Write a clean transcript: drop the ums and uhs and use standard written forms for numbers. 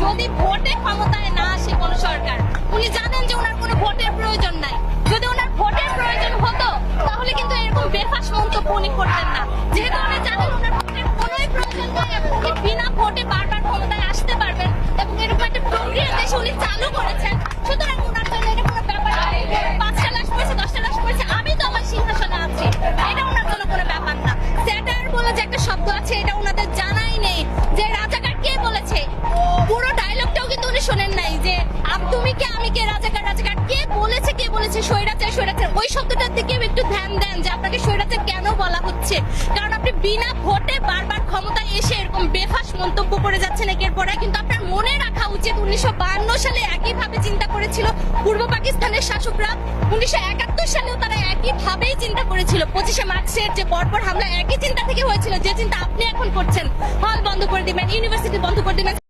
যদি ভোটে ক্ষমতায় না আসে কোন সরকার, উনি জানেন যে ওনার কোনো ভোটের প্রয়োজন নাই। যদি ওনার ভোটের প্রয়োজন হতো তাহলে কিন্তু এরকম বেফাস মন্তব্য উনি করতেন না। যেহেতু উনি জানেন ওনার ভোটের কোনোই প্রয়োজন নাই এবং উনি বিনা ভোটে বারবার ক্ষমতায় আসতে পারবেন এবং এরকম একটা প্রক্রিয়া দেশে উনি চালু করেছেন, সুতরাং ওনার জন্য এটা কোনো ব্যাপার না। 5টা লাশ পড়েছে, 10টা লাশ পড়েছে, আমি তো আমার সিংহাসনে আছি, এটা ওনার জন্য কোনো ব্যাপার না। স্যাটার বলে যে একটা শব্দ আছে, এটা ওনাদের জানাই নেই যে রাজাকার কে বলেছে। পুরো ডায়লগটাও কিন্তু উনি শোনেন নাই যে তুমি কে আমি কে, রাজাকার রাজাকার কে বলেছে স্বৈরাচার স্বৈরাচার। ওই শব্দটার দিকে একটু ধ্যান দেন যে আপনাকে স্বৈরাচার কেন বলা হচ্ছে, কারণ আপনি বিনা ভোটে বারবার ক্ষমতায় এসে এরকম বেফাস মন্তব্য করে যাচ্ছেন একের পর এক। কিন্তু আপনার মনে রাখা উচিত 1952 সালে একইভাবে চিন্তা করেছিল পূর্ব পাকিস্তানের শাসকরা, 1971 সালেও তারা একইভাবেই চিন্তা করেছিল। 25শে মার্চের যে পরপর হামলা একই চিন্তা থেকে হয়েছিল, যে চিন্তা আপনি এখন করছেন। হল বন্ধ করে দিবেন, ইউনিভার্সিটি বন্ধ করে দিবেন,